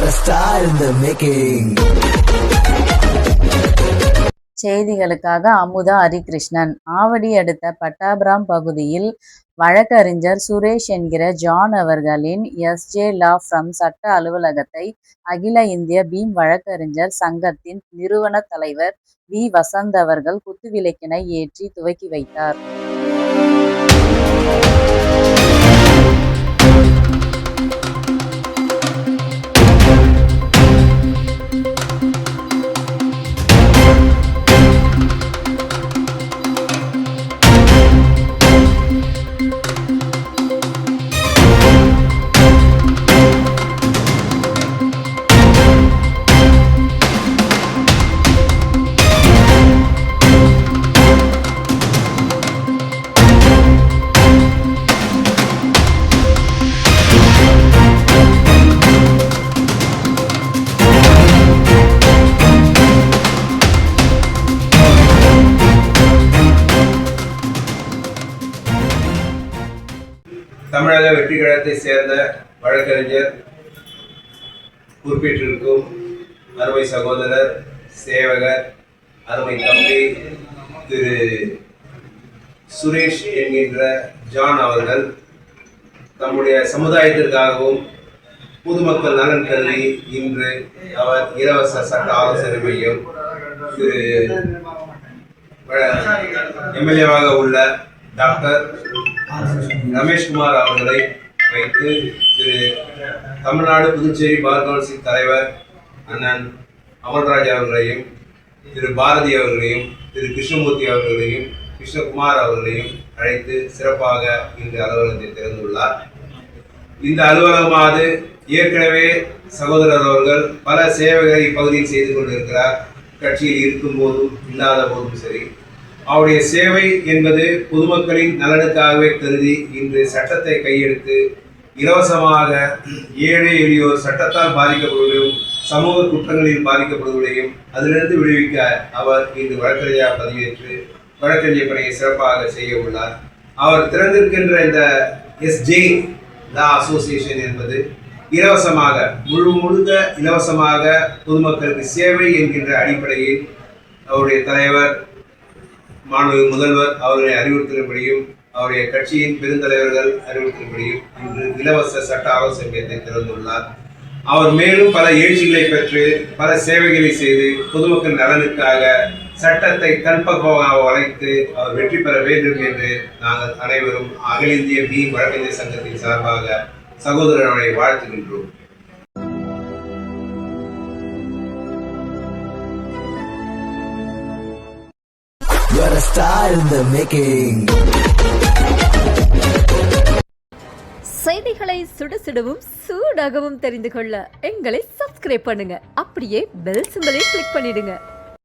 a star in the making. செய்திகளுக்காக அமுதா ஹரிகிருஷ்ணன். ஆவடி அடுத்த பட்டாபிராம் பகுதியில் வழக்கறிஞர் சுரேஷ் என்கிற ஜான் அவர்களின் எஸ்.ஜே. லா ஃப்ரம் சட்ட அலுவலகத்தை அகில இந்திய பீம் வழக்கறிஞர் சங்கத்தின் நிறுவன தலைவர் வி. வசந்த் அவர்கள் குத்துவிளக்கினை ஏற்றி துவக்கி வைத்தார். தமிழக வெற்றி கழகத்தை சேர்ந்த வழக்கறிஞர் பொறுப்பேற்றிருக்கும் அருமை சகோதரர் சேவகர் அருமை தம்பி திரு சுரேஷ் என்கின்ற ஜான் அவர்கள் தம்முடைய சமுதாயத்திற்காகவும் பொதுமக்கள் நலன் கருதி இன்று அவர் இலவச சட்ட ஆலோசனை மையம் திரு எம்எல்ஏவாக உள்ள டாக்டர் ரமேஷ்குமார் அவர்களை வைத்து திரு தமிழ்நாடு புதுச்சேரி பார் கவுன்சில் தலைவர் அண்ணன் அமல்ராஜ் அவர்களையும் திரு பாரதி அவர்களையும் திரு கிருஷ்ணமூர்த்தி அவர்களையும் கிருஷ்ணகுமார் அவர்களையும் அழைத்து சிறப்பாக இன்று அலுவலகத்தை திறந்துள்ளார். இந்த அலுவலகமானது ஏற்கனவே சகோதரர் அவர்கள் பல சேவைகளை இப்பகுதியில் செய்து கொண்டிருக்கிறார். கட்சியில் இருக்கும் போதும் இல்லாத போதும் சரி, அவருடைய சேவை என்பது பொதுமக்களின் நலனுக்காகவே கருதி இன்று சட்டத்தை கையெடுத்து இலவசமாக ஏழை எளியோர் சட்டத்தால் பாதிக்கப்படுவதையும் சமூக குற்றங்களில் பாதிக்கப்படுவதையும் அதிலிருந்து விடுவிக்க அவர் இன்று வழக்கறிஞராக பதவியேற்று வழக்கறிஞர் பணியை சிறப்பாக செய்ய உள்ளார். அவர் திறந்திருக்கின்ற இந்த எஸ்.ஜே. லா அசோசியேஷன் என்பது இலவசமாக முழுக்க இலவசமாக பொதுமக்களுக்கு சேவை என்கின்ற அடிப்படையில் அவருடைய தலைவர் மாண்புமிகு முதல்வர் அவர்களை அறிவுறுத்தினபடியும் அவருடைய கட்சியின் பெருந்தலைவர்கள் அறிவுறுத்தினபடியும் இன்று இலவச சட்ட ஆலோசனை மையத்தை திறந்துள்ளார். அவர் மேலும் பல எழுச்சிகளை பெற்று பல சேவைகளை செய்து பொதுமக்கள் நலனுக்காக சட்டத்தை தன்பக்கமாக வளைத்து அவர் வெற்றி பெற வேண்டும் என்று நாங்கள் அனைவரும் அகில இந்திய பீம் வழக்கறிஞர் சங்கத்தின் சார்பாக சகோதரர்களை வாழ்த்துகின்றோம். You're a star in the making. செய்திகளை சுடவும் சூடாகவும் தெரிந்து கொள்ள எங்களை சப்ஸ்கிரைப் பண்ணுங்க. அப்படியே பெல் சிம்பலை கிளிக் பண்ணிடுங்க.